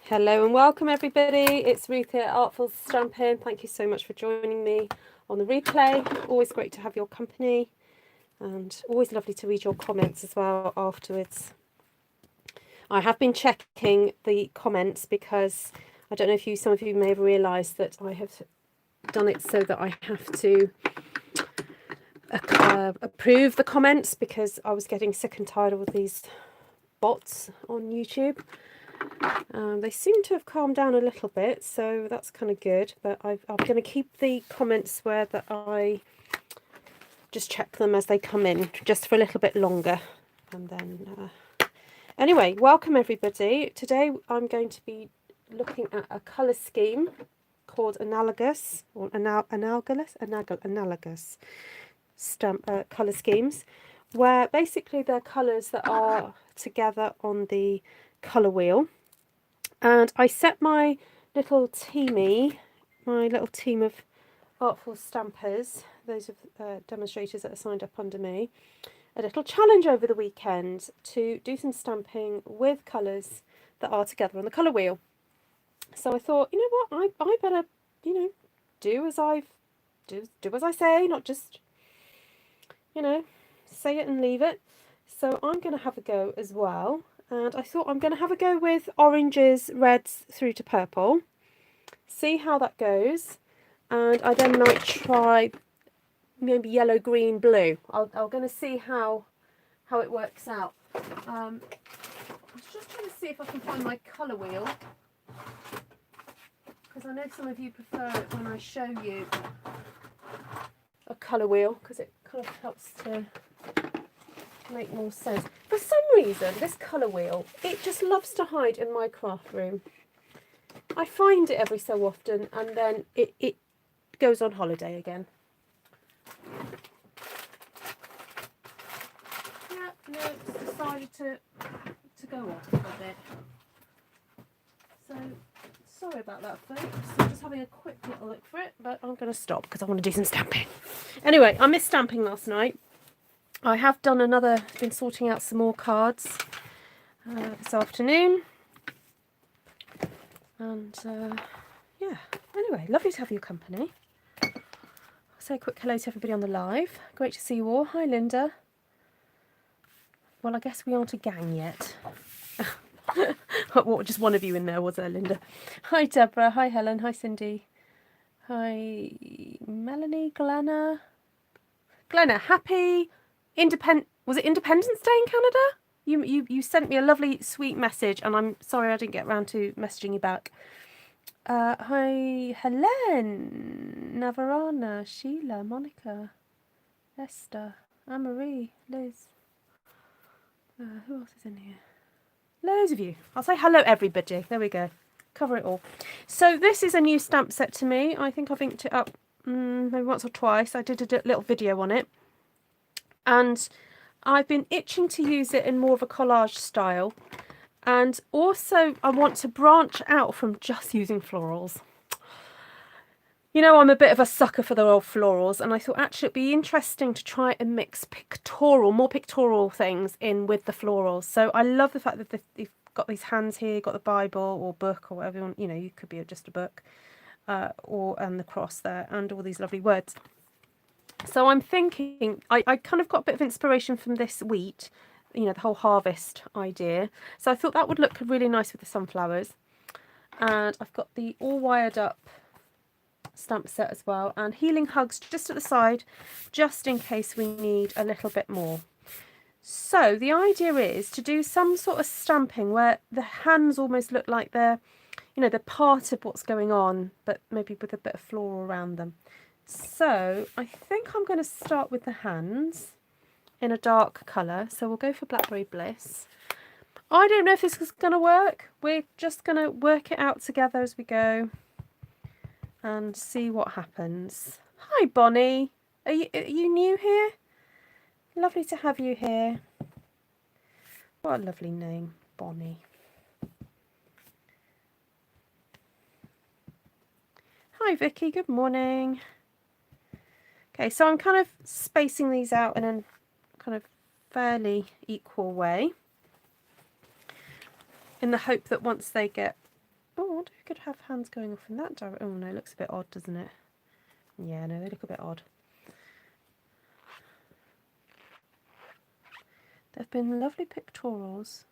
Hello and welcome everybody. It's Ruth here at Artful Stampin. Thank you so much for joining me on the replay. Always great to have your company and always lovely to read your comments as well afterwards. I have been checking the comments because I don't know if some of you may have realised that I have done it so that I have to approve the comments because I was getting sick and tired of all these bots on YouTube. They seem to have calmed down a little bit, so that's kind of good, but I'm going to keep the comments where that I just check them as they come in just for a little bit longer. And then anyway, welcome everybody. Today I'm going to be looking at a colour scheme called Analogous or Analogous colour schemes, where basically they're colours that are together on the colour wheel. And I set my little team of artful stampers, those of demonstrators that are signed up under me, a little challenge over the weekend to do some stamping with colours that are together on the colour wheel. So I thought, you know what, I better, do as I say, not just, say it and leave it. So I'm going to have a go as well. And I thought I'm going to have a go with oranges, reds through to purple. See how that goes. And I then might try maybe yellow, green, blue. I'm going to see how it works out. I was just trying to see if I can find my colour wheel, because I know some of you prefer it when I show you a colour wheel, because it kind of helps to make more sense. For some reason, this colour wheel, it just loves to hide in my craft room. I find it every so often and then it goes on holiday again. Yeah, no, it's decided to go off for a bit. So, sorry about that, folks. I'm just having a quick little look for it, but I'm going to stop because I want to do some stamping. Anyway, I missed stamping last night. I have done been sorting out some more cards this afternoon. And yeah, anyway, lovely to have your company. I'll say a quick hello to everybody on the live. Great to see you all. Hi, Linda. Well, I guess we aren't a gang yet. What, just one of you in there, was there, Linda? Hi, Deborah. Hi, Helen. Hi, Cindy. Hi, Melanie, Glenna. Glenna, happy was it Independence Day in Canada? You sent me a lovely sweet message and I'm sorry I didn't get around to messaging you back. Hi Helen, Navarana, Sheila, Monica, Esther, Anne-Marie, Liz. Who else is in here? Loads of you. I'll say hello everybody. There we go. Cover it all. So this is a new stamp set to me. I think I've inked it up maybe once or twice. I did a little video on it. And I've been itching to use it in more of a collage style. And also I want to branch out from just using florals. You know, I'm a bit of a sucker for the old florals, and I thought actually it'd be interesting to try and mix more pictorial things in with the florals. So I love the fact that you've got these hands here, you've got the Bible or book or whatever you want, you could be just a book, and the cross there, and all these lovely words. So I'm thinking, I kind of got a bit of inspiration from this wheat, the whole harvest idea. So I thought that would look really nice with the sunflowers. And I've got the all wired up stamp set as well, and healing hugs just at the side, just in case we need a little bit more. So the idea is to do some sort of stamping where the hands almost look like they're, they're part of what's going on, but maybe with a bit of floral around them. So I think I'm going to start with the hands in a dark colour. So we'll go for Blackberry Bliss. I don't know if this is going to work. We're just going to work it out together as we go and see what happens. Hi, Bonnie. Are you new here? Lovely to have you here. What a lovely name, Bonnie. Hi, Vicky. Good morning. Okay, so I'm kind of spacing these out in a kind of fairly equal way. in the hope that once they get... Oh, I wonder if we could have hands going off in that direction. Oh no, it looks a bit odd, doesn't it? Yeah, no, they look a bit odd. There have been lovely pictorials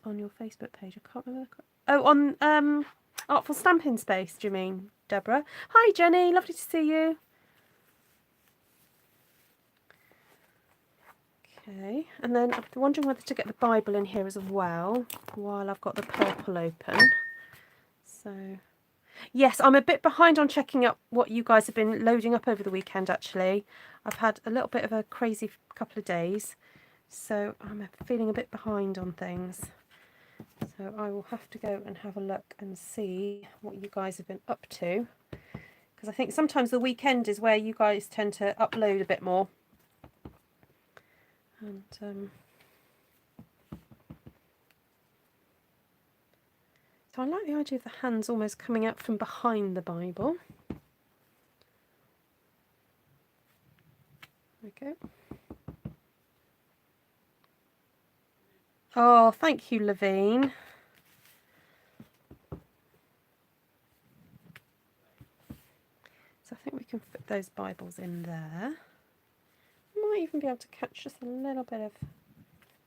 on your Facebook page. I can't remember. Oh, on Artful Stampin Space, do you mean, Deborah? Hi, Jenny. Lovely to see you. Okay, and then I'm wondering whether to get the Bible in here as well while I've got the purple open. So, yes, I'm a bit behind on checking up what you guys have been loading up over the weekend, actually. I've had a little bit of a crazy couple of days, so I'm feeling a bit behind on things. So I will have to go and have a look and see what you guys have been up to, because I think sometimes the weekend is where you guys tend to upload a bit more. And so I like the idea of the hands almost coming out from behind the Bible. There we go. Oh, thank you, Levine. So I think we can fit those Bibles in there. Might even be able to catch just a little bit of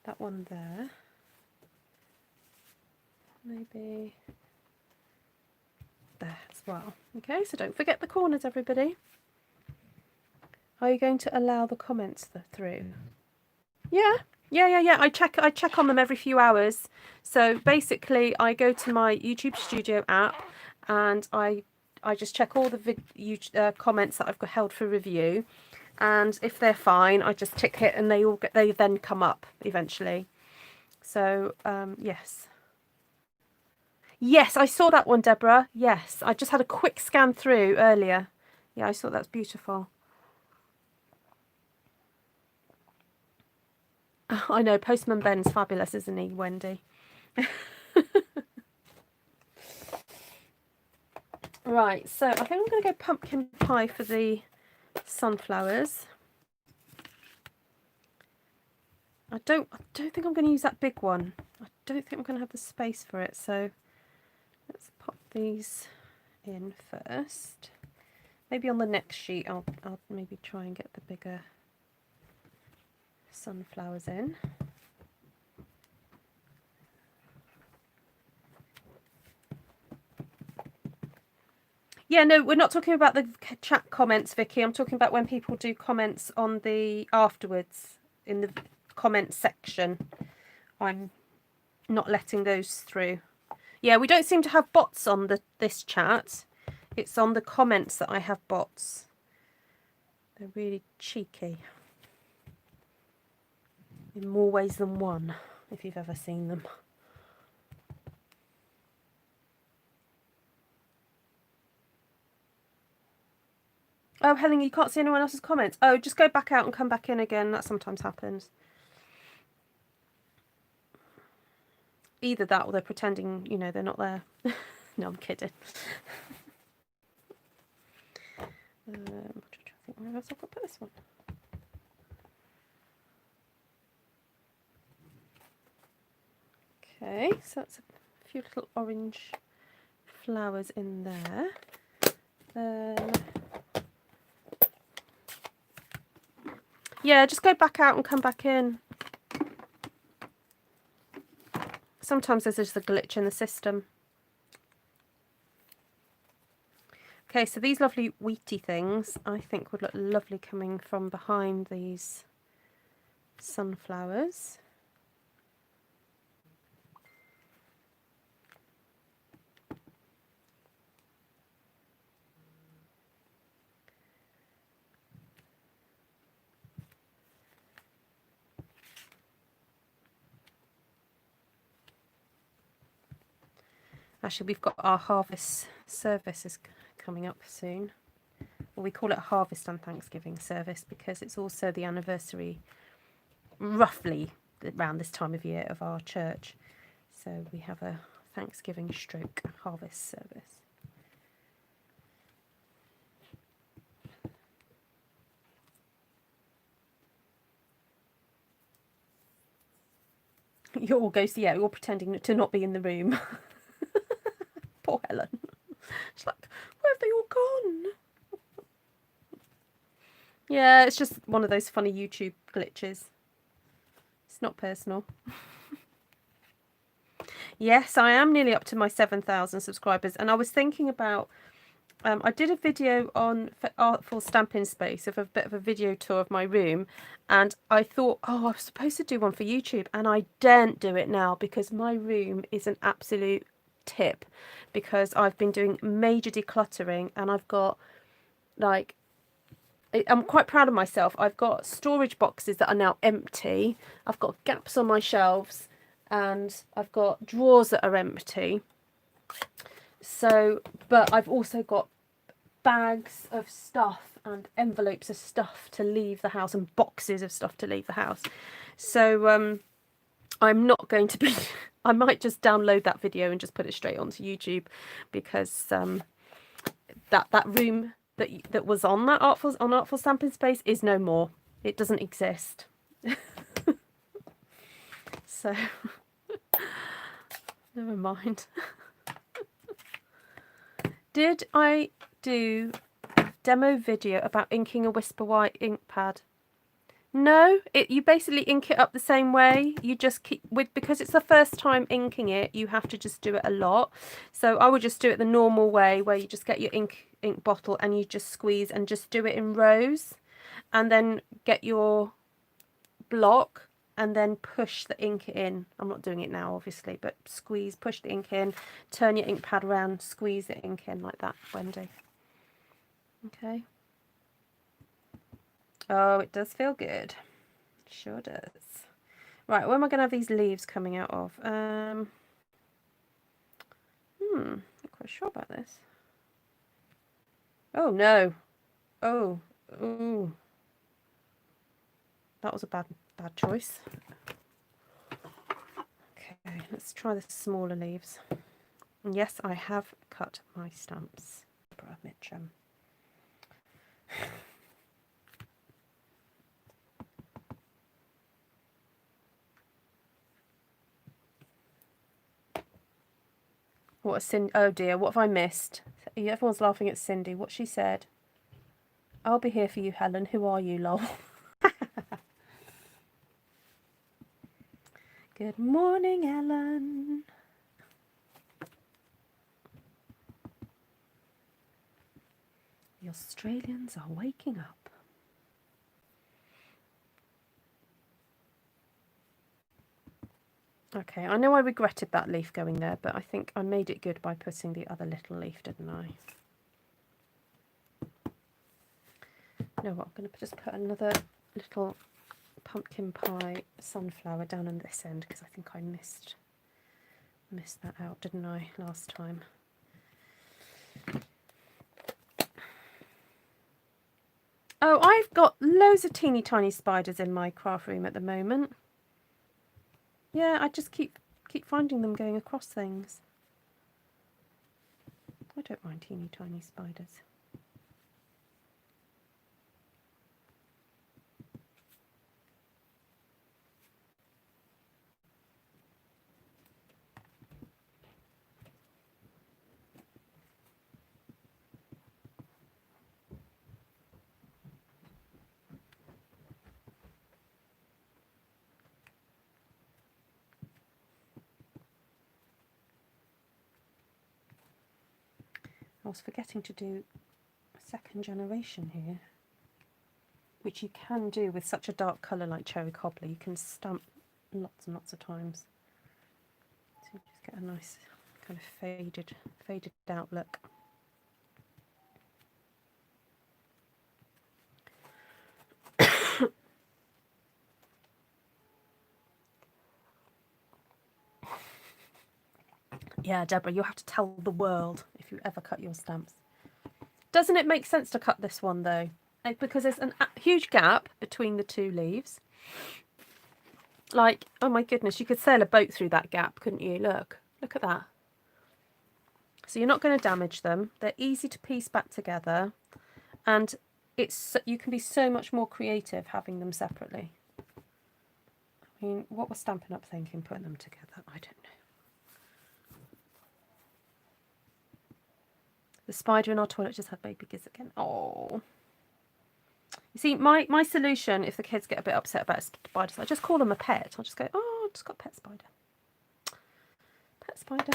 that one there. Maybe there as well. Okay, so don't forget the corners, everybody. Are you going to allow the comments through? Yeah. I check on them every few hours. So basically, I go to my YouTube Studio app and I just check all the comments that I've got held for review, and if they're fine, I just tick it, and they then come up eventually. So yes, I saw that one, Deborah. Yes, I just had a quick scan through earlier. Yeah, I thought that's beautiful. I know, Postman Ben's fabulous, isn't he, Wendy? Right, so I think I'm going to go pumpkin pie for the sunflowers. I don't think I'm going to use that big one. I don't think I'm going to have the space for it, so let's pop these in first. Maybe on the next sheet I'll maybe try and get the bigger sunflowers in. Yeah, no, we're not talking about the chat comments, Vicky. I'm talking about when people do comments on the afterwards in the comment section. I'm not letting those through. Yeah, we don't seem to have bots on this chat. It's on the comments that I have bots. They're really cheeky. In more ways than one, if you've ever seen them. Oh, Helen, you can't see anyone else's comments. Oh, just go back out and come back in again. That sometimes happens. Either that or they're pretending, you know, they're not there. No, I'm kidding. I'm trying to think where else I've got to put this one. Okay, so that's a few little orange flowers in there. Yeah, just go back out and come back in. Sometimes there's just a glitch in the system. Okay, so these lovely wheaty things I think would look lovely coming from behind these sunflowers. Actually, we've got our harvest service is coming up soon. Well, we call it a harvest and Thanksgiving service because it's also the anniversary, roughly around this time of year, of our church. So we have a Thanksgiving stroke harvest service. You're all ghosty, yeah, you're pretending to not be in the room. Poor Helen. She's like, where have they all gone? Yeah, it's just one of those funny YouTube glitches. It's not personal. Yes, I am nearly up to my 7,000 subscribers, and I was thinking about, I did a video on Artful Stampin Space of a bit of a video tour of my room, and I thought, oh, I was supposed to do one for YouTube, and I daren't do it now because my room is an absolute tip, because I've been doing major decluttering, and I've got, like, I'm quite proud of myself. I've got storage boxes that are now empty. I've got gaps on my shelves, and I've got drawers that are empty. So, but I've also got bags of stuff and envelopes of stuff to leave the house and boxes of stuff to leave the house. So I'm not going to be, I might just download that video and just put it straight onto YouTube, because that room that was on that Artful Stampin Space is no more. It doesn't exist. So never mind. Did I do a demo video about inking a Whisper White ink pad? No, you basically ink it up the same way. You just keep because it's the first time inking it, you have to just do it a lot. So I would just do it the normal way, where you just get your ink bottle and you just squeeze and just do it in rows, and then get your block and then push the ink in. I'm not doing it now, obviously, but squeeze, push the ink in, turn your ink pad around, squeeze the ink in like that, Wendy. Okay. Oh, it does feel good. It sure does. Right, where am I going to have these leaves coming out of? Not quite sure about this. Oh, no. Oh, ooh. That was a bad choice. Okay, let's try the smaller leaves. And yes, I have cut my stamps. Mitchum. What a Cindy. Oh dear, what have I missed? Everyone's laughing at Cindy. What she said. I'll be here for you, Helen. Who are you, lol? Good morning, Ellen. The Australians are waking up. Okay, I know I regretted that leaf going there, but I think I made it good by putting the other little leaf, didn't I? You know what, I'm going to just put another little pumpkin pie sunflower down on this end, because I think I missed that out, didn't I, last time? Oh, I've got loads of teeny tiny spiders in my craft room at the moment. Yeah, I just keep finding them going across things. I don't mind teeny tiny spiders. I was forgetting to do a second generation here, which you can do with such a dark colour like cherry cobbler. You can stamp lots and lots of times. So you just get a nice kind of faded out look. Yeah, Deborah, you'll have to tell the world if you ever cut your stamps. Doesn't it make sense to cut this one though? Because there's a huge gap between the two leaves. Like, oh my goodness, you could sail a boat through that gap, couldn't you? Look at that. So you're not going to damage them. They're easy to piece back together, and you can be so much more creative having them separately. I mean, what was Stampin' Up thinking putting them together? I don't know. The spider in our toilet just had baby giz again. Oh. You see, my solution, if the kids get a bit upset about spiders, I just call them a pet. I'll just go, oh, I've just got a pet spider. Pet spider.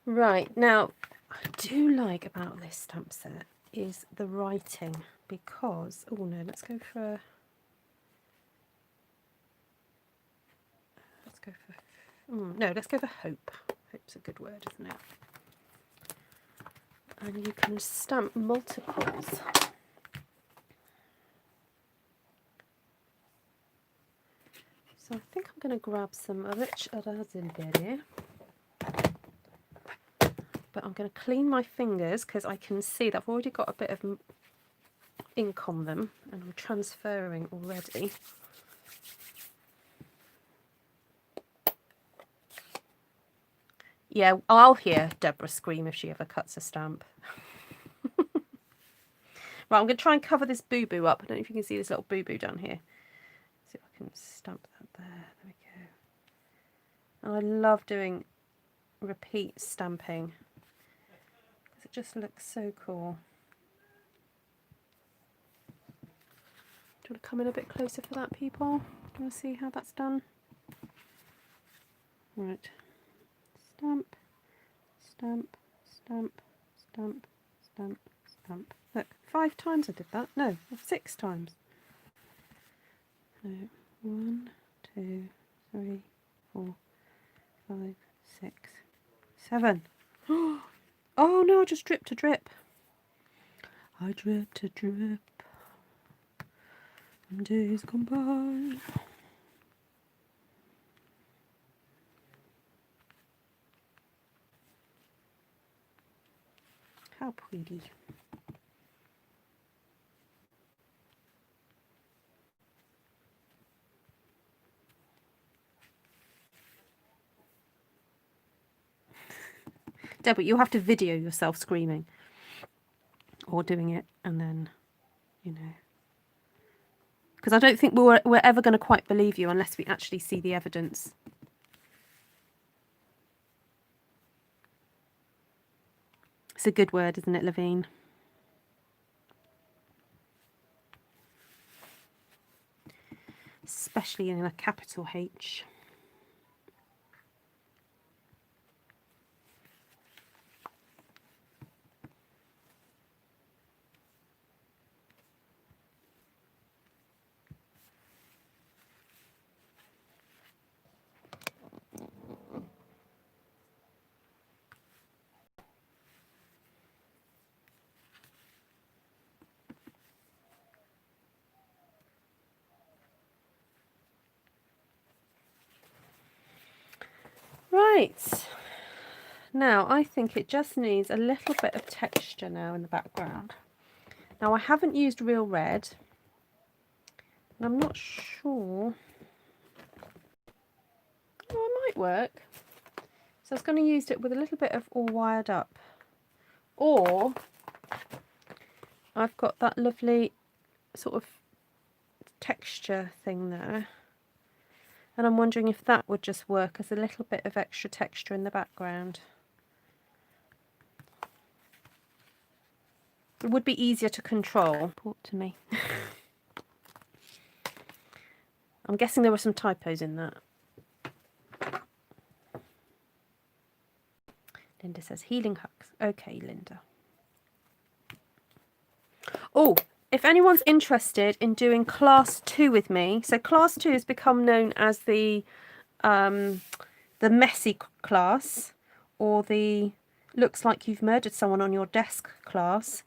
Right, now, what I do like about this stamp set is the writing, because, oh no, let's go for hope. Hope's a good word, isn't it? And you can stamp multiples. So I think I'm going to grab some rich raspberry, but I'm going to clean my fingers because I can see that I've already got a bit of ink on them and I'm transferring already. Yeah, I'll hear Deborah scream if she ever cuts a stamp. Right, I'm going to try and cover this boo-boo up. I don't know if you can see this little boo-boo down here. See if I can stamp that there. There we go. And I love doing repeat stamping because it just looks so cool. Do you want to come in a bit closer for that, people? Do you want to see how that's done? Right. Stamp, stamp, stamp, stamp, stamp, stamp. Look, 5 times I did that. No, 6 times. So 1, 2, 3, 4, 5, 6, 7. Oh no, I just dripped a drip. I dripped a drip from days gone by. How pretty. Deborah, you'll have to video yourself screaming or doing it, and then, you know, because I don't think we're ever going to quite believe you unless we actually see the evidence. It's a good word, isn't it, Levine? Especially in a capital H. Right, now I think it just needs a little bit of texture now in the background. Now I haven't used real red, and I'm not sure. Oh, it might work. So I was going to use it with a little bit of All Wired Up, or I've got that lovely sort of texture thing there. And I'm wondering if that would just work as a little bit of extra texture in the background. It would be easier to control. Report to me. I'm guessing there were some typos in that. Linda says, healing hugs. Okay, Linda. Oh, if anyone's interested in doing class 2 with me, so class 2 has become known as the messy class, or the looks like you've murdered someone on your desk class.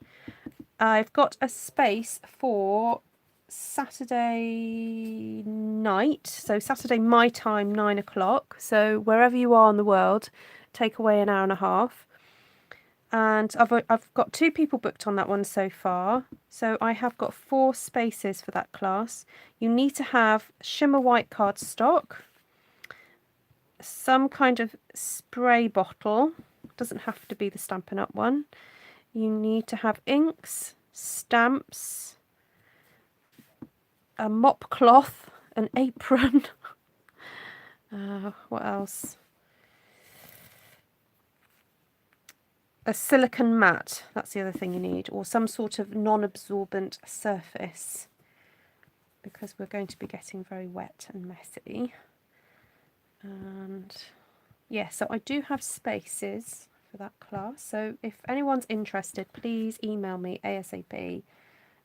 I've got a space for Saturday night, so Saturday my time, 9 o'clock. So wherever you are in the world, take away an hour and a half. And I've got 2 people booked on that one so far. So I have got 4 spaces for that class. You need to have shimmer white cardstock, some kind of spray bottle, doesn't have to be the Stampin' Up one. You need to have inks, stamps, a mop cloth, an apron. What else? A silicone mat, that's the other thing you need, or some sort of non-absorbent surface, because we're going to be getting very wet and messy. And yeah, so I do have spaces for that class, so if anyone's interested, please email me ASAP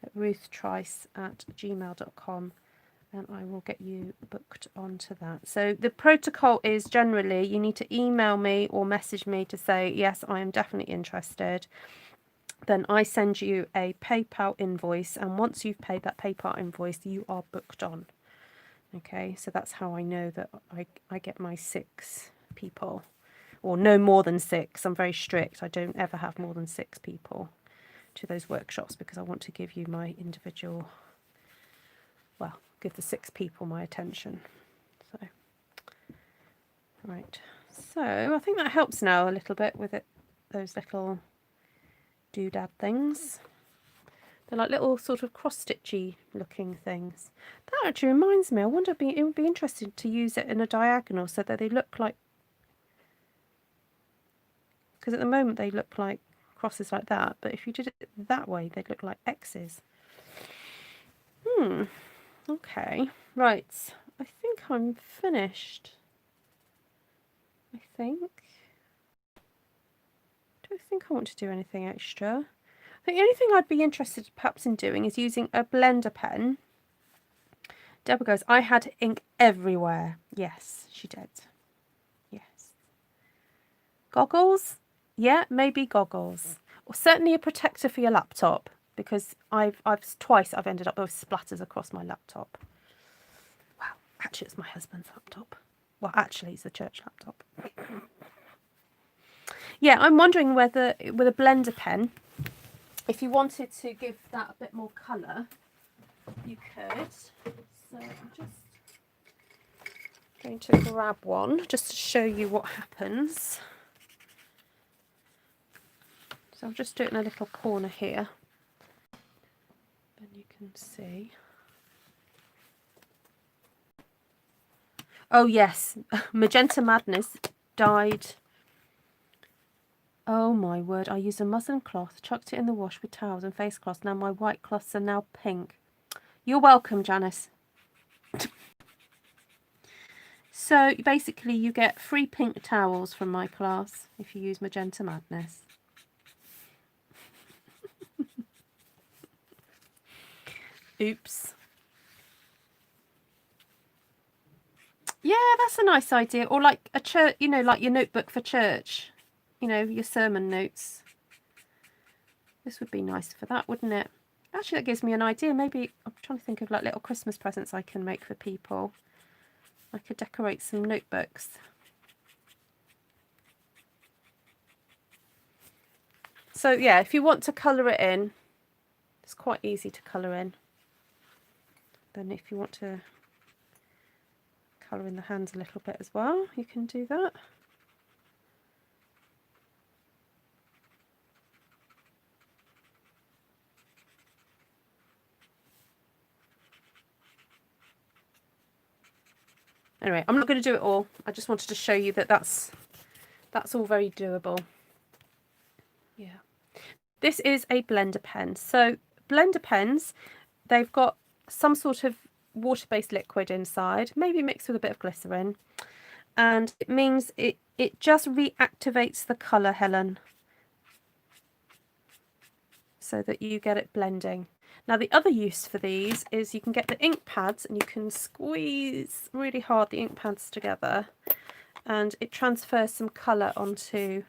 at ruthtrice@gmail.com and I will get you booked onto that. So the protocol is generally you need to email me or message me to say, yes, I am definitely interested. Then I send you a PayPal invoice, and once you've paid that PayPal invoice, you are booked on. Okay, so that's how I know that I get my 6 people, or no more than 6. I'm very strict. I don't ever have more than 6 people to those workshops because I want to give you my individual, well, give the 6 people my attention. So, right. So I think that helps now a little bit with it. Those little doodad things. They're like little sort of cross-stitchy looking things. That actually reminds me, I wonder it would be interesting to use it in a diagonal so that they look like, because at the moment they look like crosses like that, but if you did it that way, they'd look like X's. Okay, right. I think I'm finished. I think. Do I think I want to do anything extra? I think the only thing I'd be interested perhaps in doing is using a blender pen. Deborah goes, I had ink everywhere. Yes, she did. Yes. Goggles? Yeah, maybe goggles. Or certainly a protector for your laptop, because I've twice ended up with splatters across my laptop. Wow, actually it's my husband's laptop. Well, actually it's a church laptop. Yeah, I'm wondering whether with a blender pen, if you wanted to give that a bit more colour, you could. So I'm just going to grab one just to show you what happens. So I'll just do it in a little corner here. Then you can see. Oh yes, Magenta Madness died. Oh my word, I used a muslin cloth, chucked it in the wash with towels and face cloths. Now my white cloths are now pink. You're welcome, Janice. So basically you get free pink towels from my class if you use Magenta Madness. Oops. Yeah, that's a nice idea. Or like a church, you know, like your notebook for church. You know, your sermon notes. This would be nice for that, wouldn't it? Actually, that gives me an idea. Maybe I'm trying to think of like little Christmas presents I can make for people. I could decorate some notebooks. So yeah, if you want to colour it in, it's quite easy to colour in. Then if you want to colour in the hands a little bit as well, you can do that. Anyway, I'm not going to do it all. I just wanted to show you that that's all very doable. Yeah. This is a blender pen. So blender pens, they've got some sort of water-based liquid inside, maybe mixed with a bit of glycerin. And it means it just reactivates the colour, Helen, so that you get it blending. Now the other use for these is you can get the ink pads and you can squeeze really hard the ink pads together and it transfers some colour onto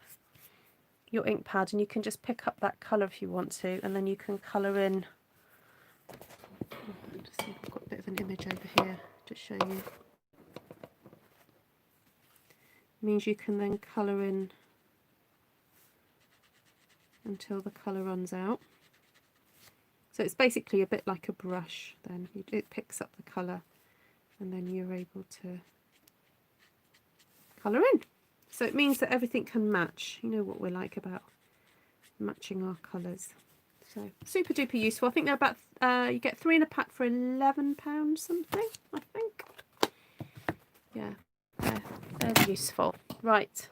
your ink pad, and you can just pick up that colour if you want to, and then you can colour in. Just see if I've got a bit of an image over here to show you. It means you can then colour in until the colour runs out. So it's basically a bit like a brush then. It picks up the colour and then you're able to colour in. So it means that everything can match. You know what we're like about matching our colours. So super duper useful. I think they're about, you get 3 in a pack for £11 something, I think. Yeah, they're useful. Right.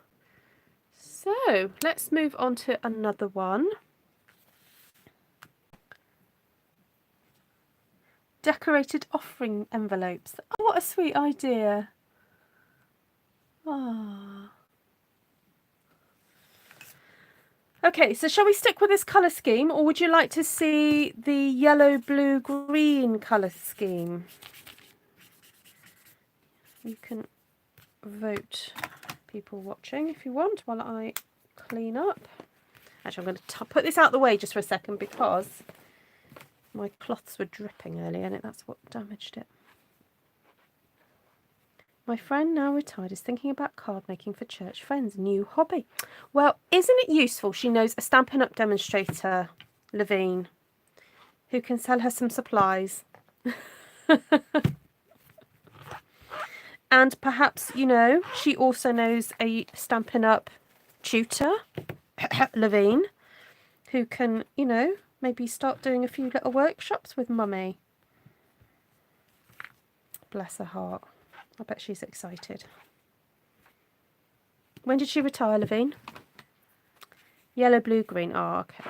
So let's move on to another one. Decorated offering envelopes. Oh, what a sweet idea. Ah. Okay, so shall we stick with this colour scheme, or would you like to see the yellow, blue, green colour scheme? You can vote, people watching, if you want, while I clean up. Actually, I'm going to put this out of the way just for a second because my cloths were dripping earlier and that's what damaged it. My friend, now retired, is thinking about card making for church friends. New hobby. Well, isn't it useful? She knows a Stampin' Up! Demonstrator, Levine, who can sell her some supplies. And perhaps, you know, she also knows a Stampin' Up! Tutor, Levine, who can, you know, maybe start doing a few little workshops with Mummy. Bless her heart. I bet she's excited. When did she retire, Levine? Yellow, blue, green. Oh, okay.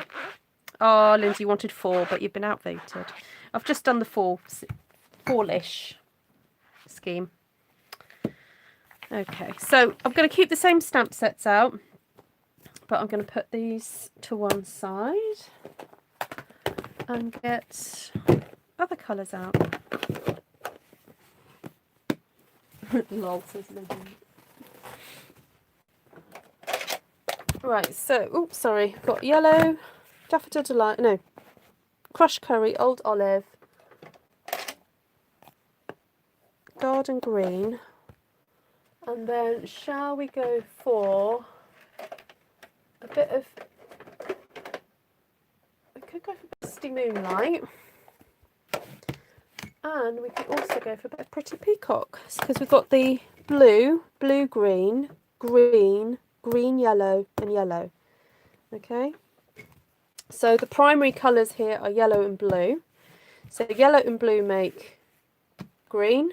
Oh, Lindsay wanted 4, but you've been outvoted. I've just done the fall-ish scheme. Okay, so I'm going to keep the same stamp sets out, but I'm going to put these to one side and get other colours out. Lol, says Levine. Right, so, oops, sorry, got yellow, Daffodil Delight, no, Crushed Curry, Old Olive, Garden Green, and then shall we go for a bit of, we could go for Misty Moonlight, and we could also go for a bit of Pretty Peacock, because we've got the blue, blue-green, green, green-yellow, and yellow. Okay, so the primary colours here are yellow and blue. So yellow and blue make green,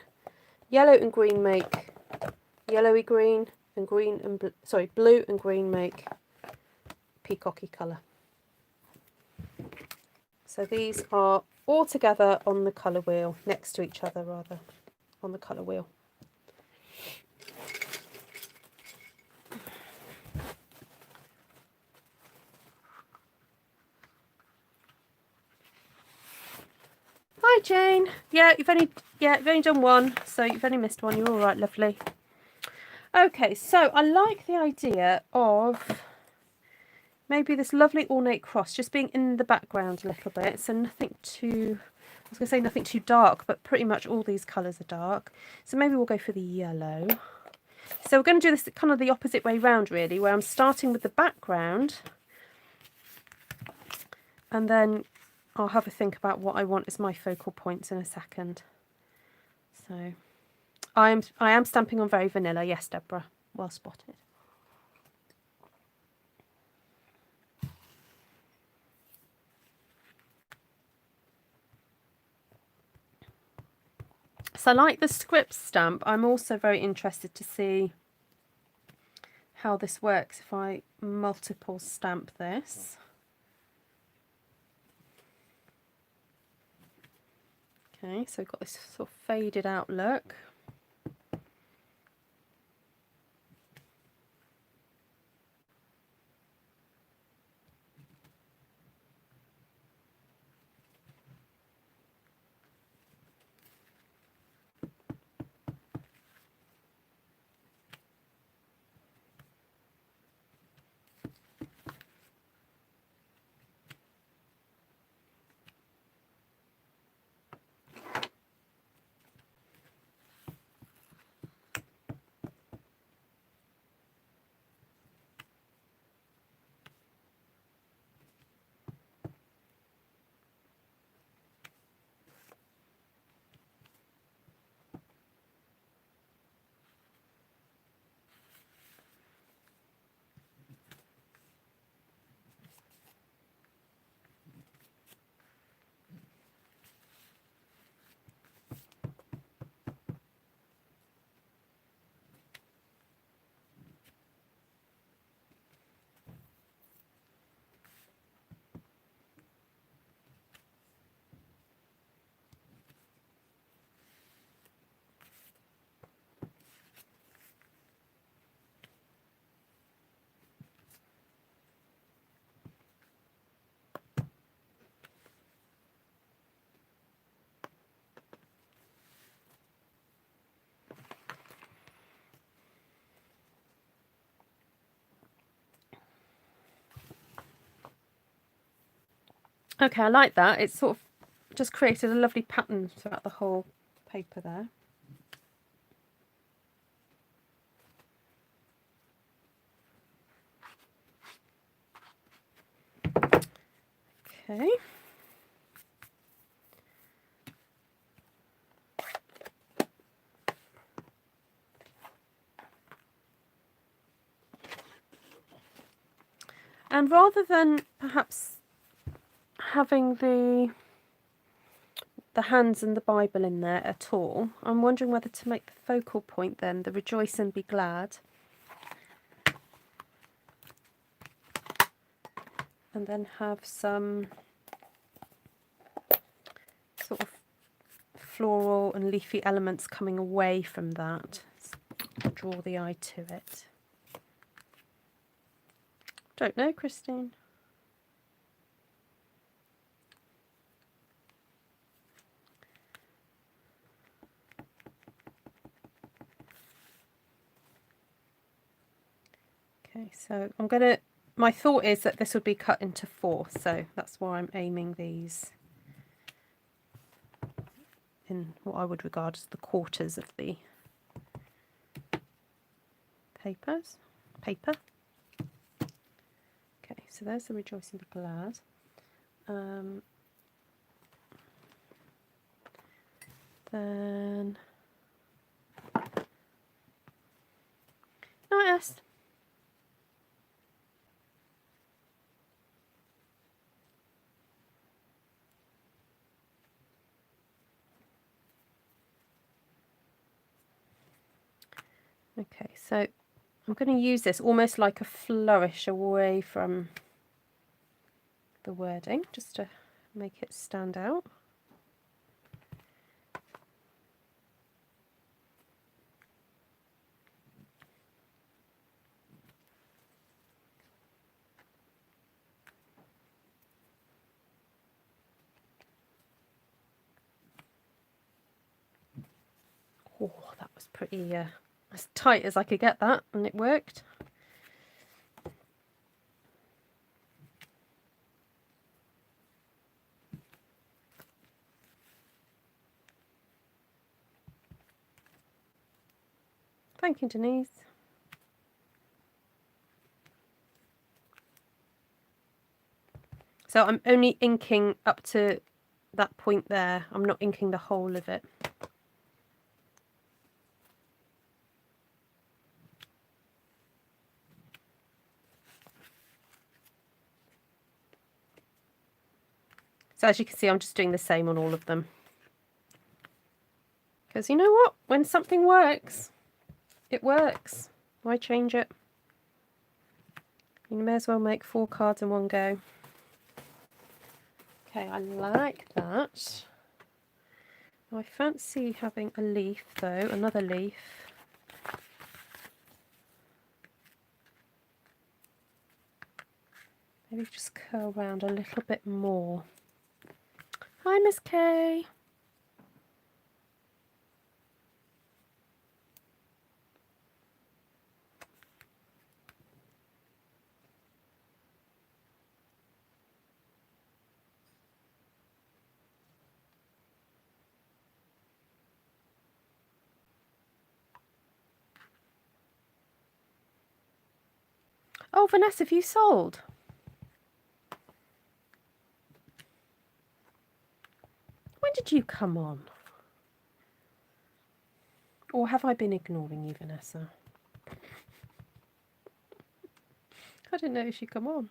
yellow and green make yellowy green, and green and blue and green make peacocky colour. So these are all together on the colour wheel, next to each other rather, on the colour wheel. Hi Jane. Yeah, you've only done one, so you've only missed one. You're all right, lovely. Okay, so I like the idea of maybe this lovely ornate cross just being in the background a little bit. So nothing too, I was going to say nothing too dark, but pretty much all these colours are dark. So maybe we'll go for the yellow. So we're going to do this kind of the opposite way round, really, where I'm starting with the background and then I'll have a think about what I want as my focal points in a second. So I am stamping on very vanilla. Yes, Deborah, well spotted. So like the script stamp, I'm also very interested to see how this works if I multiple stamp this. Okay, so we've got this sort of faded out look. Okay, I like that. It's sort of just created a lovely pattern throughout the whole paper there. Okay. And rather than perhaps having the hands and the Bible in there at all, I'm wondering whether to make the focal point then the rejoice and be glad. And then have some sort of floral and leafy elements coming away from that. Draw the eye to it. Don't know, Christine. Okay, so I'm gonna, my thought is that this would be cut into 4, so that's why I'm aiming these in what I would regard as the quarters of the paper. Okay, so there's the rejoice and be glad. Then nice. Okay, so I'm going to use this almost like a flourish away from the wording, just to make it stand out. Oh, that was pretty as tight as I could get that, and it worked. Thank you, Denise. So I'm only inking up to that point there. I'm not inking the whole of it. So as you can see, I'm just doing the same on all of them. Because you know what? When something works, it works. Why change it? You may as well make 4 cards in one go. Okay, I like that. I fancy having a leaf though, another leaf. Maybe just curl around a little bit more. Hi, Miss Kay. Oh, Vanessa, have you sold? When did you come on? Or have I been ignoring you, Vanessa? I didn't notice you come on.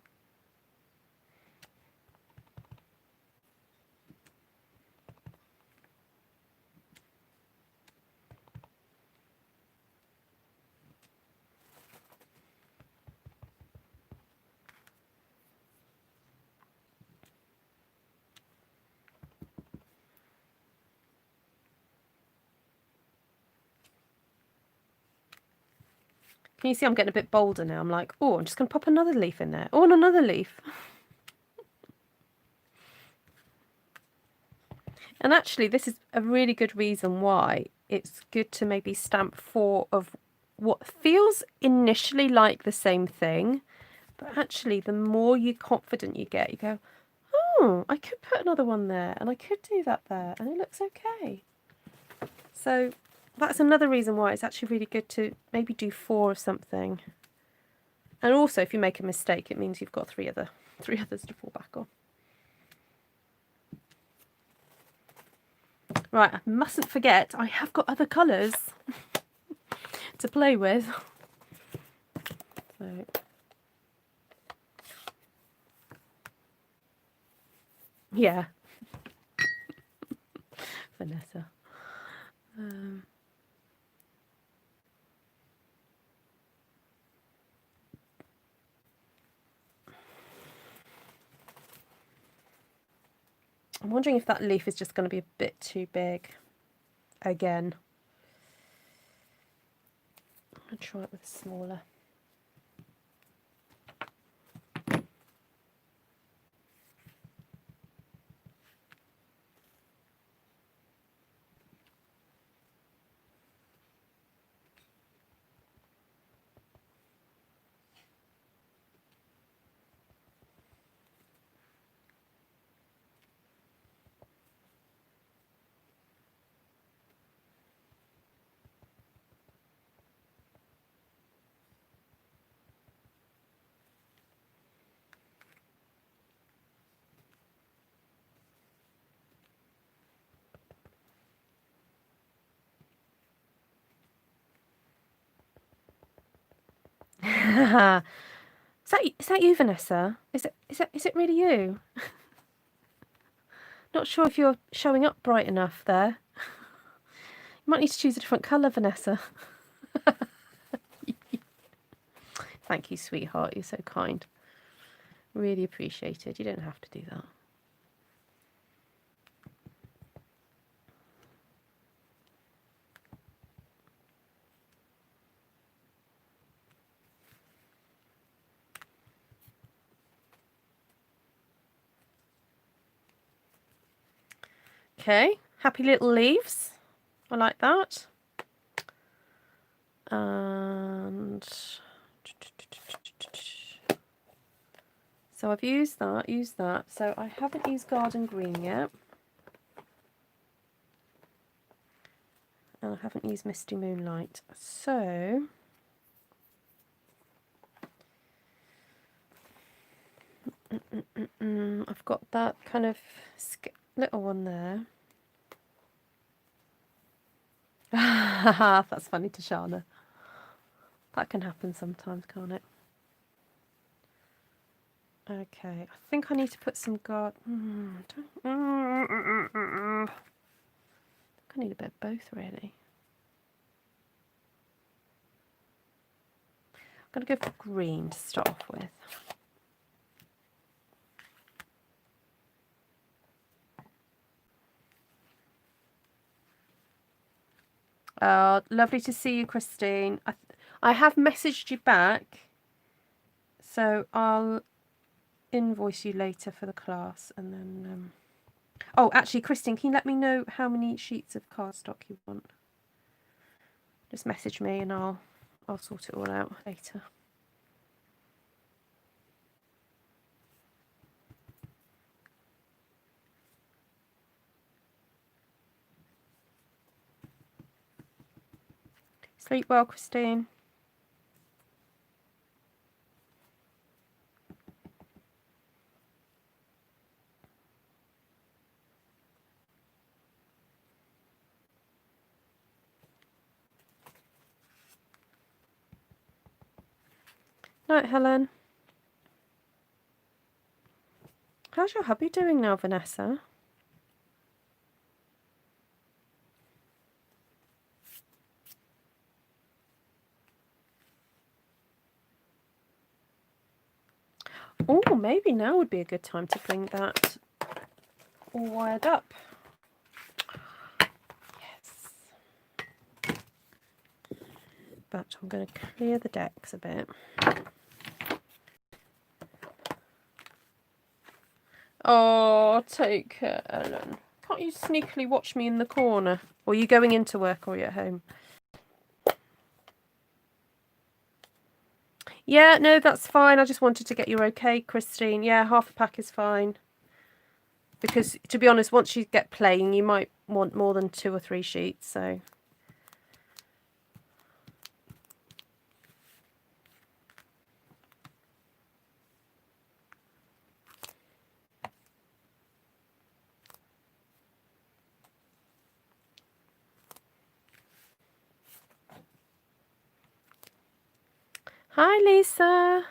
Can you see I'm getting a bit bolder now? I'm like, oh, I'm just going to pop another leaf in there. Oh, and another leaf. And actually, this is a really good reason why it's good to maybe stamp 4 of what feels initially like the same thing. But actually, the more confident you get, you go, oh, I could put another one there, and I could do that there, and it looks okay. So that's another reason why it's actually really good to maybe do 4 of something. And also, if you make a mistake, it means you've got three others to fall back on. Right, I mustn't forget, I have got other colours to play with. So, yeah. Vanessa. I'm wondering if that leaf is just going to be a bit too big again. I'll try it with a smaller. Is that you, Vanessa? Is it really you? Not sure if you're showing up bright enough there. You might need to choose a different colour, Vanessa. Thank you, sweetheart. You're so kind. Really appreciated. You don't have to do that. Okay, happy little leaves. I like that. And so I've used that. So I haven't used garden green yet. And I haven't used Misty Moonlight. So I've got that kind of little one there. That's funny, Tashana. That can happen sometimes, can't it? Okay, I think I need to put some I need a bit of both, really. I'm going to go for green to start off with. Lovely to see you, Christine. I have messaged you back, so I'll invoice you later for the class, and then oh, actually, Christine, can you let me know how many sheets of cardstock you want? Just message me and I'll sort it all out later. Sleep well, Christine. Night, Helen. How's your hubby doing now, Vanessa? Oh, maybe now would be a good time to bring that all wired up. Yes. But I'm going to clear the decks a bit. Oh, take care, Ellen. Can't you sneakily watch me in the corner? Or are you going into work or are you at home? Yeah, no, that's fine. I just wanted to get you okay, Christine. Yeah, half a pack is fine. because to be honest, once you get playing, you might want more than 2 or 3 sheets. So hi Lisa.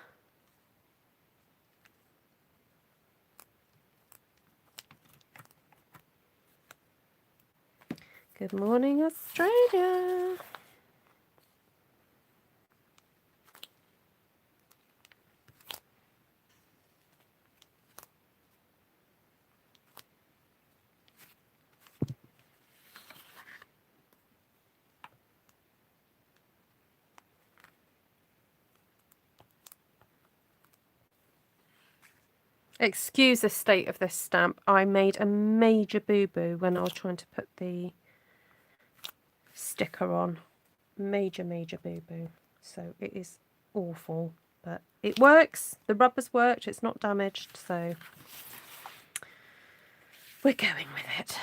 Good morning, Australia. Excuse the state of this stamp. I made a major boo-boo when I was trying to put the sticker on. Major boo-boo. So it is awful, but it works. The rubber's worked. It's not damaged, so we're going with it.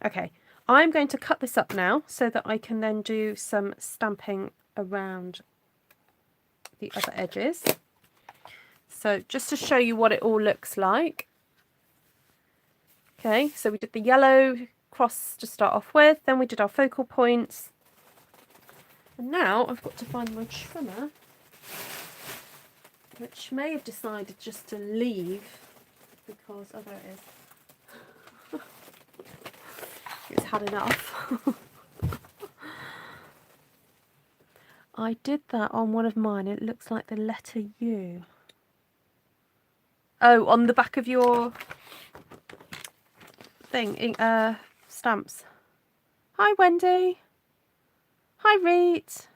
Okay, I'm going to cut this up now so that I can then do some stamping around the other edges. So just to show you what it all looks like. Okay, so we did the yellow cross to start off with, then we did our focal points. And now I've got to find my trimmer, which may have decided just to leave because, oh, there it is. It's had enough. I did that on one of mine. It looks like the letter U. Oh, on the back of your thing, stamps. Hi, Wendy. Hi, Reet.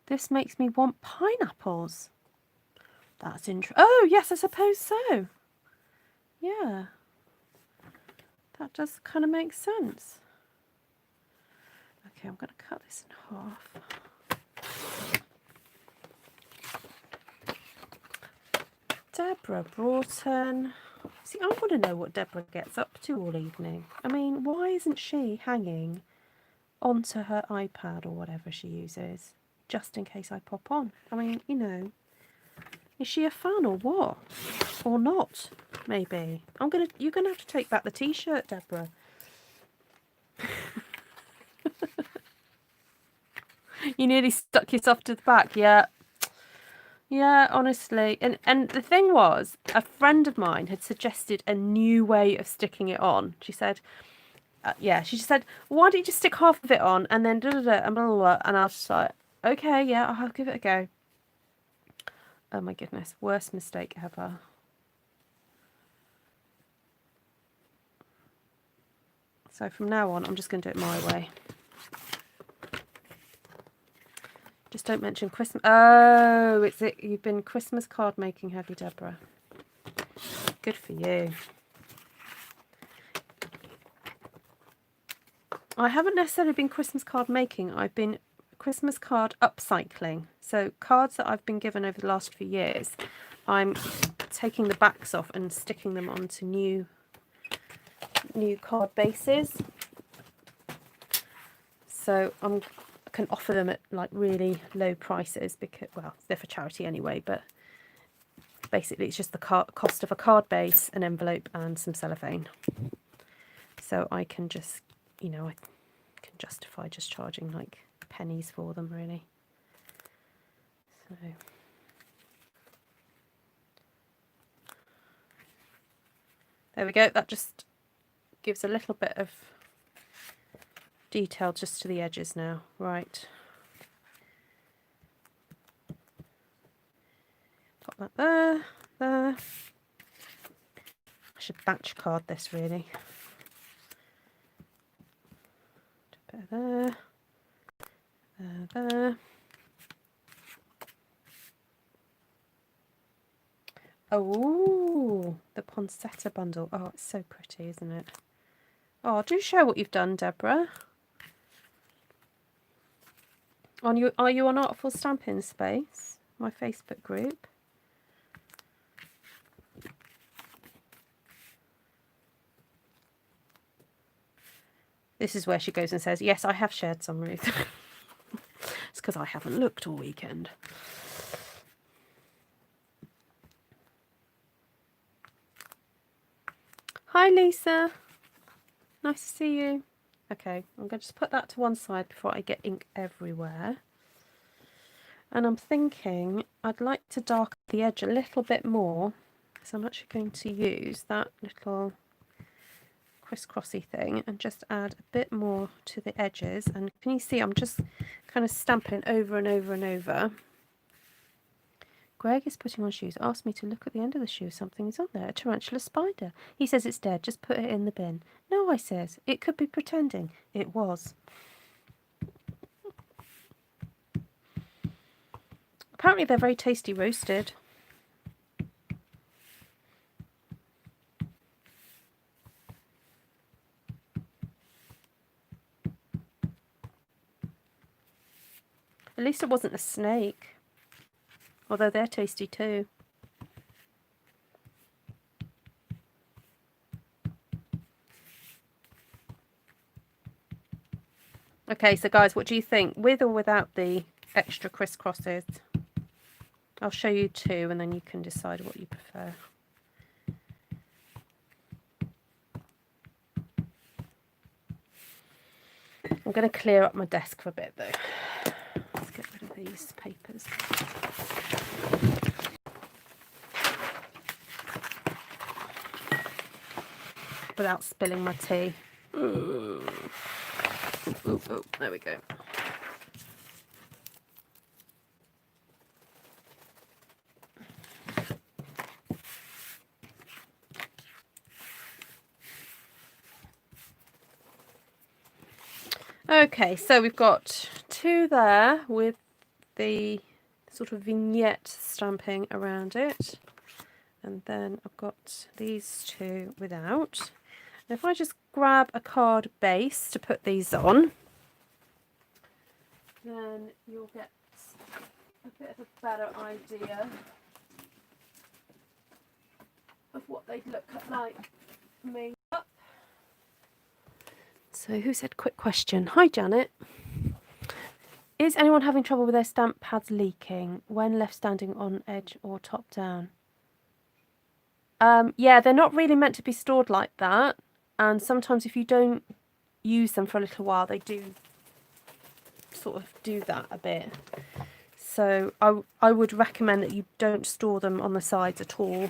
This makes me want pineapples. That's interesting. Oh, yes, I suppose so. Yeah. That does kind of make sense. Okay, I'm going to cut this in half. Deborah Broughton. See, I want to know what Deborah gets up to all evening. I mean, why isn't she hanging onto her iPad or whatever she uses, just in case I pop on? I mean, you know, is she a fan or what? Or not, maybe. You're gonna have to take back the t-shirt, Deborah. You nearly stuck yourself to the back, yeah. Yeah, honestly. And the thing was, a friend of mine had suggested a new way of sticking it on. She said, yeah, she just said, why don't you just stick half of it on and then and blah, blah, blah. And I was just like, okay, yeah, I'll give it a go. Oh my goodness, worst mistake ever. So from now on, I'm just going to do it my way. Just don't mention Christmas. Oh, it's it. You've been Christmas card making, have you, Deborah? Good for you. I haven't necessarily been Christmas card making. I've been Christmas card upcycling. So cards that I've been given over the last few years, I'm taking the backs off and sticking them onto new card bases. So I can offer them at like really low prices because, well, they're for charity anyway, but basically it's just the cost of a card base, an envelope and some cellophane. So I can just, you know, I can justify just charging like pennies for them, really. So there we go. That just gives a little bit of detail just to the edges now. Right. Pop that there, there. I should batch card this, really. Bit of there, there. Oh, the poinsettia bundle. Oh, it's so pretty, isn't it? Oh, do show what you've done, Deborah. Are you on Artful Stampin Space, my Facebook group? This is where she goes and says, yes, I have shared some, Ruth. It's because I haven't looked all weekend. Hi, Lisa. Nice to see you. Okay, I'm going to just put that to one side before I get ink everywhere. And I'm thinking I'd like to darken the edge a little bit more. So I'm actually going to use that little crisscrossy thing and just add a bit more to the edges. And can you see I'm just kind of stamping over and over and over. Greg is putting on shoes. Asked me to look at the end of the shoe. Something is on there. A tarantula spider. He says it's dead. Just put it in the bin. No, I says. It could be pretending. It was. Apparently they're very tasty roasted. At least it wasn't a snake. Although they're tasty too. Okay, so guys, what do you think? With or without the extra crisscrosses? I'll show you two and then you can decide what you prefer. I'm going to clear up my desk for a bit though. Let's get rid of these papers. Without spilling my tea. Ooh, there we go. Okay, so we've got two there with the sort of vignette stamping around it. And then I've got these two without. And if I just grab a card base to put these on, then you'll get a bit of a better idea of what they'd look like made up. So who said quick question? Hi Janet. Is anyone having trouble with their stamp pads leaking when left standing on edge or top down? Yeah, they're not really meant to be stored like that. And sometimes if you don't use them for a little while, they do sort of do that a bit. So I would recommend that you don't store them on the sides at all.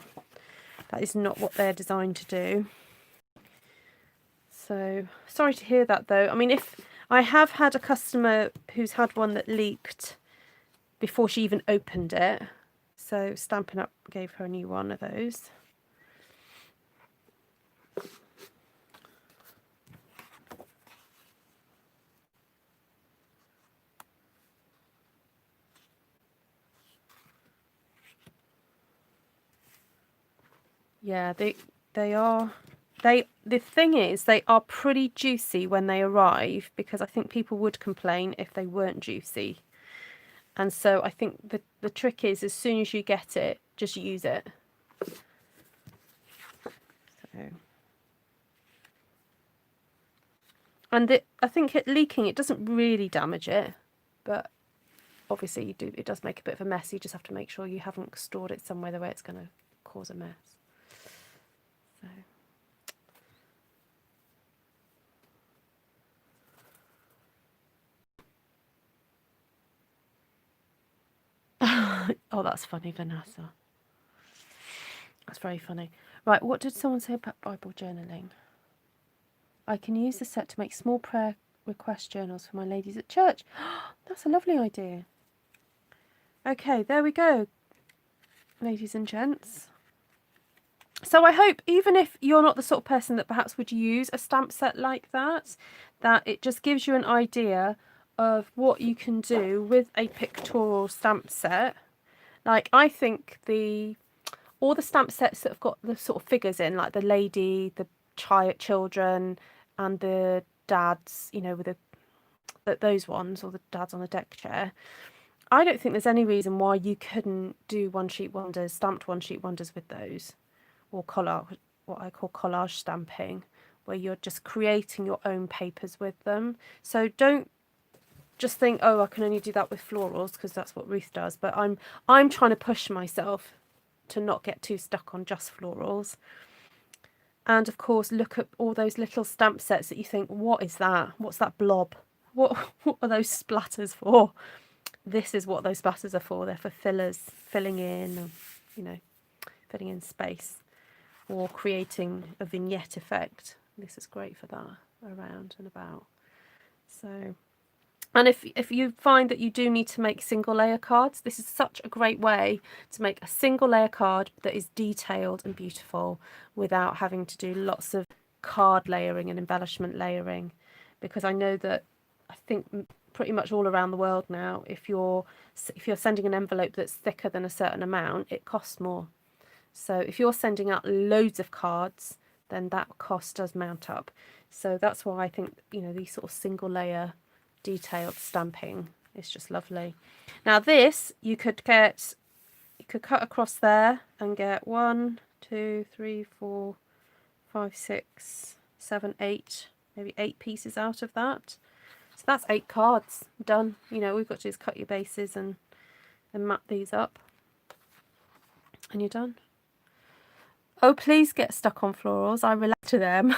That is not what they're designed to do. So sorry to hear that though. I mean, if I have had a customer who's had one that leaked before she even opened it. So Stampin' Up gave her a new one of those. Yeah, they are. The thing is, they are pretty juicy when they arrive, because I think people would complain if they weren't juicy. And so I think the trick is, as soon as you get it, just use it. So, and I think leaking, it doesn't really damage it, but obviously it does make a bit of a mess. You just have to make sure you haven't stored it somewhere the way it's going to cause a mess. So. Oh, that's funny, Vanessa. That's very funny. Right, what did someone say about Bible journaling? I can use the set to make small prayer request journals for my ladies at church. That's a lovely idea. Okay, there we go, ladies and gents. So I hope, even if you're not the sort of person that perhaps would use a stamp set like that, that it just gives you an idea of what you can do with a pictorial stamp set. Like, I think all the stamp sets that have got the sort of figures in, like the lady, the children, and the dads, you know, with those ones, or the dads on a deck chair, I don't think there's any reason why you couldn't do one sheet wonders, stamped one sheet wonders with those, or collage, what I call collage stamping, where you're just creating your own papers with them. So don't just think, oh, I can only do that with florals, because that's what Ruth does. But I'm trying to push myself to not get too stuck on just florals. And of course, look at all those little stamp sets that you think, what is that? What's that blob? What are those splatters for? This is what those splatters are for. They're for fillers, filling in, you know, filling in space, or creating a vignette effect. This is great for that, around and about. So, and if you find that you do need to make single layer cards, this is such a great way to make a single layer card that is detailed and beautiful without having to do lots of card layering and embellishment layering. Because I know that, I think pretty much all around the world now, if you're sending an envelope that's thicker than a certain amount, it costs more. So if you're sending out loads of cards, then that cost does mount up. So that's why I think, you know, these sort of single layer detailed stamping is just lovely. Now this, you could cut across there and get 1, 2, 3, 4, 5, 6, 7, 8, maybe 8 pieces out of that. So that's 8 cards done. You know, we've got to just cut your bases and map these up, and you're done. Oh, please get stuck on florals. I relate to them.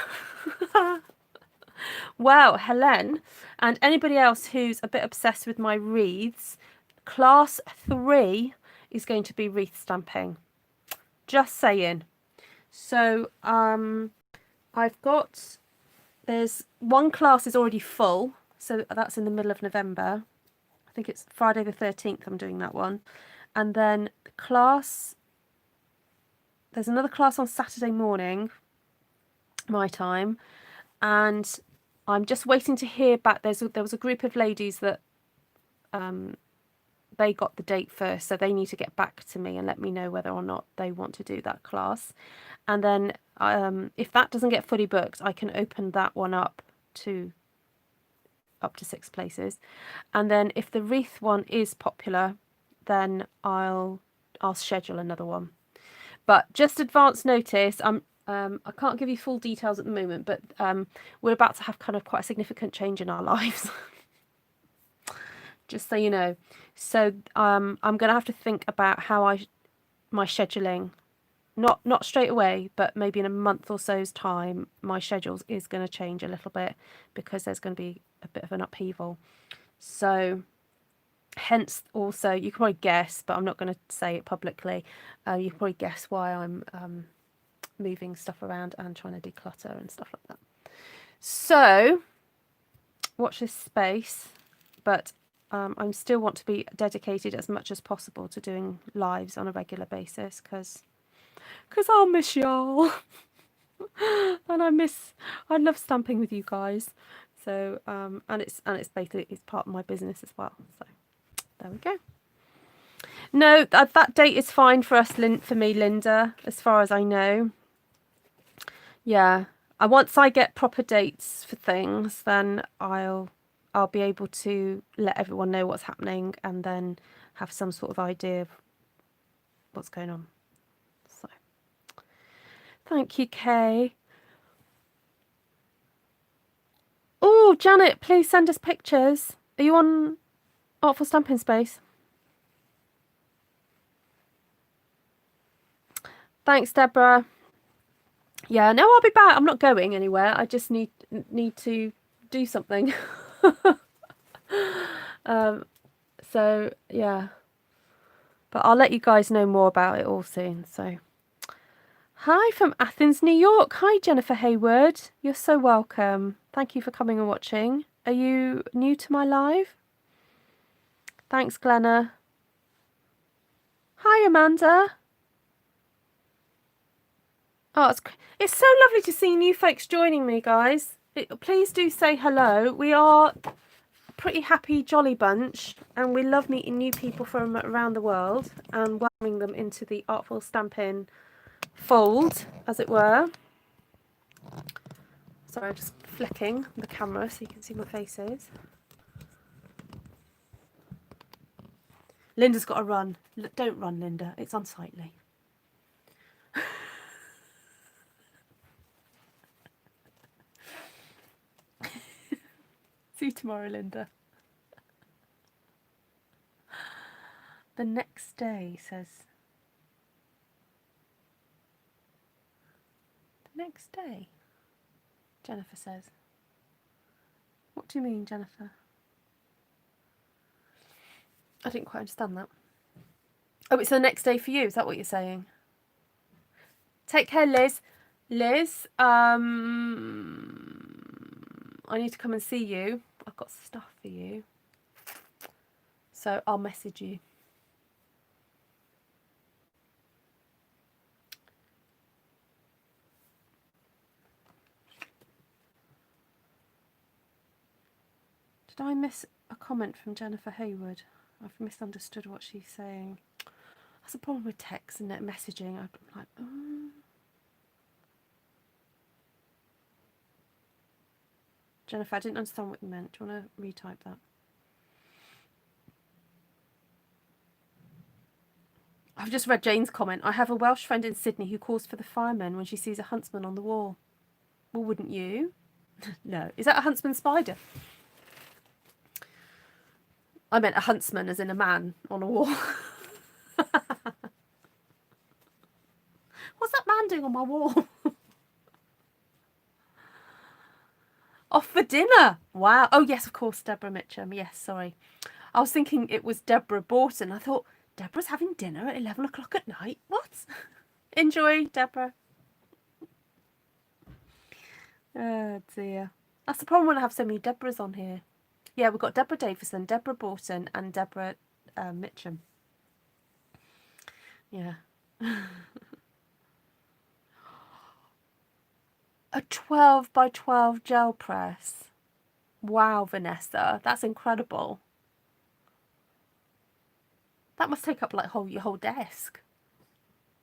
Wow, Helen, and anybody else who's a bit obsessed with my wreaths, class 3 is going to be wreath stamping. Just saying. So there's one class is already full, so that's in the middle of November. I think it's Friday the 13th I'm doing that one. And then there's another class on Saturday morning, my time, and I'm just waiting to hear back. There was a group of ladies that they got the date first, so they need to get back to me and let me know whether or not they want to do that class. And then if that doesn't get fully booked, I can open that one up to 6 places. And then if the wreath one is popular, then I'll schedule another one. But just advance notice, I can't give you full details at the moment, but we're about to have kind of quite a significant change in our lives. Just so you know. So I'm going to have to think about how my scheduling, not straight away, but maybe in a month or so's time, my schedules is going to change a little bit, because there's going to be a bit of an upheaval. So hence also, you can probably guess, but I'm not going to say it publicly. You can probably guess why I'm moving stuff around and trying to declutter and stuff like that. So watch this space, but I still want to be dedicated as much as possible to doing lives on a regular basis, because I'll miss y'all. And I love stamping with you guys. So and it's basically, it's part of my business as well. So there we go. No, that date is fine for us, for me, Linda, as far as I know. Yeah, once I get proper dates for things, then I'll be able to let everyone know what's happening, and then have some sort of idea of what's going on. So thank you, Kay. Oh, Janet, please send us pictures. Are you on Artful Stampin' Space? Thanks, Deborah. Yeah, no, I'll be back. I'm not going anywhere. I just need to do something. So yeah, but I'll let you guys know more about it all soon. So hi from Athens, New York. Hi, Jennifer Hayward. You're so welcome. Thank you for coming and watching. Are you new to my live? Thanks, Glenna. Hi, Amanda. Oh, it's so lovely to see new folks joining me, guys. Please do say hello. We are a pretty happy, jolly bunch, and we love meeting new people from around the world and welcoming them into the Artful Stampin' fold, as it were. Sorry, I'm just flicking the camera so you can see my faces. Linda's got to run. Don't run, Linda. It's unsightly. See you tomorrow, Linda. The next day says... The next day? Jennifer says. What do you mean, Jennifer? I didn't quite understand that. Oh, it's the next day for you. Is that what you're saying? Take care, Liz. Liz, I need to come and see you. I've got stuff for you. So I'll message you. Did I miss a comment from Jennifer Hayward? I've misunderstood what she's saying. That's a problem with text and messaging. I'm like, Jennifer, I didn't understand what you meant. Do you want to retype that? I've just read Jane's comment. I have a Welsh friend in Sydney who calls for the firemen when she sees a huntsman on the wall. Well, wouldn't you? No. Is that a huntsman spider? I meant a huntsman as in a man on a wall. What's that man doing on my wall? Off for dinner. Wow. Oh, yes, of course, Deborah Mitchum. Yes, sorry. I was thinking it was Deborah Borton. I thought, Deborah's having dinner at 11 o'clock at night? What? Enjoy, Deborah. Oh, dear. That's the problem when I have so many Deborahs on here. Yeah, we've got Deborah Davison, Deborah Borton, and Deborah Mitchum. Yeah. A 12 by 12 gel press. Wow, Vanessa, that's incredible. That must take up like your whole desk.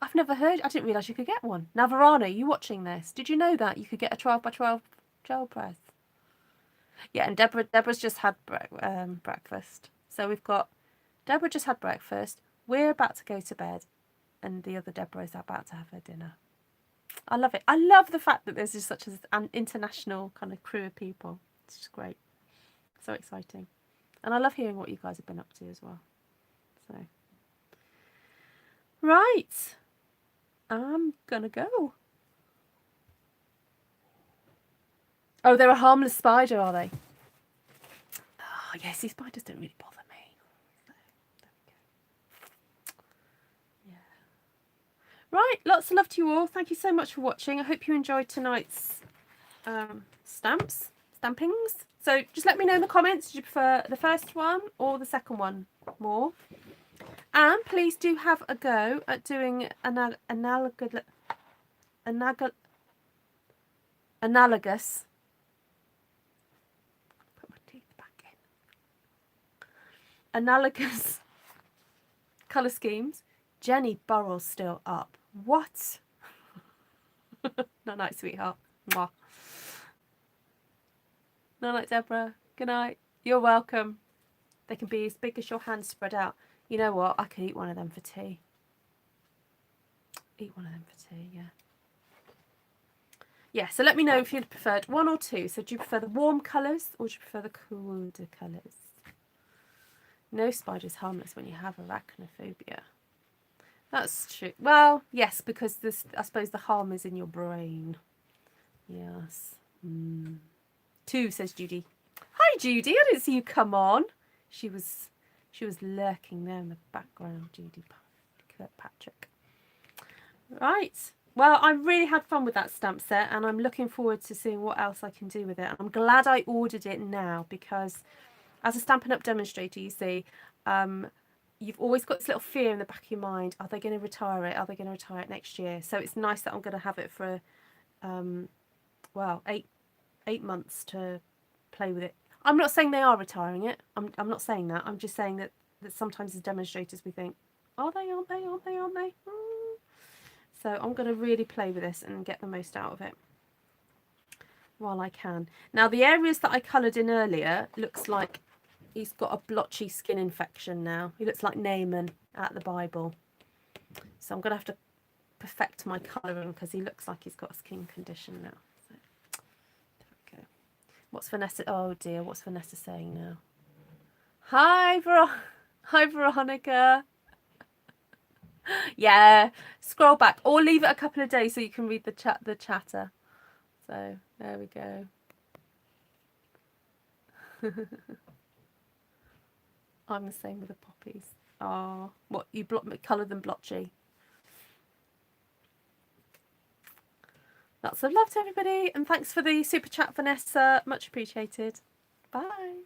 I've never heard. I didn't realise you could get one. Now, Verana, you watching this? Did you know that you could get a 12 by 12 gel press? Yeah, and Deborah's just had breakfast. So we've got Deborah just had breakfast. We're about to go to bed, and the other Deborah is about to have her dinner. I love it. I love the fact that there's just such an international kind of crew of people. It's just great. So exciting. And I love hearing what you guys have been up to as well. So, right. I'm gonna go. Oh, they're a harmless spider, are they? Oh, yes, these spiders don't really bother me. So, there we go. Yeah. Right, lots of love to you all. Thank you so much for watching. I hope you enjoyed tonight's stampings. So just let me know in the comments, do you prefer the first one or the second one more? And please do have a go at doing analogous. Put my teeth back in. Analogous colour schemes. Jenny Burrell's still up. What? Not night, sweetheart. Mwah. Not night, Deborah. Good night. You're welcome. They can be as big as your hands spread out. You know what? I could eat one of them for tea. Eat one of them for tea, yeah. Yeah, so let me know if you preferred one or two. So do you prefer the warm colours or do you prefer the colder colours? No spider's harmless when you have arachnophobia. That's true. Well, yes, because this, I suppose the harm is in your brain. Yes. 2, says Judy. Hi, Judy. I didn't see you come on. She was lurking there in the background, Judy Kirkpatrick. Right. Well, I really had fun with that stamp set, and I'm looking forward to seeing what else I can do with it. I'm glad I ordered it now because, as a Stampin' Up! Demonstrator, you see, you've always got this little fear in the back of your mind. Are they going to retire it? Are they going to retire it next year? So it's nice that I'm going to have it for, well, eight months to play with it. I'm not saying they are retiring it. I'm not saying that. I'm just saying that sometimes as demonstrators we think, are they, aren't they, aren't they, aren't they? So I'm going to really play with this and get the most out of it while I can. Now the areas that I coloured in earlier looks like he's got a blotchy skin infection now. He looks like Naaman at the Bible. So I'm going to have to perfect my colouring because he looks like he's got a skin condition now. So, there we go. What's Vanessa? Oh dear, what's Vanessa saying now? Hi, Hi, Veronica. Yeah, scroll back or leave it a couple of days so you can read the chatter. So there we go. I'm the same with the poppies. Oh, what, you colour them blotchy? Lots of love to everybody, and thanks for the super chat, Vanessa. Much appreciated. Bye.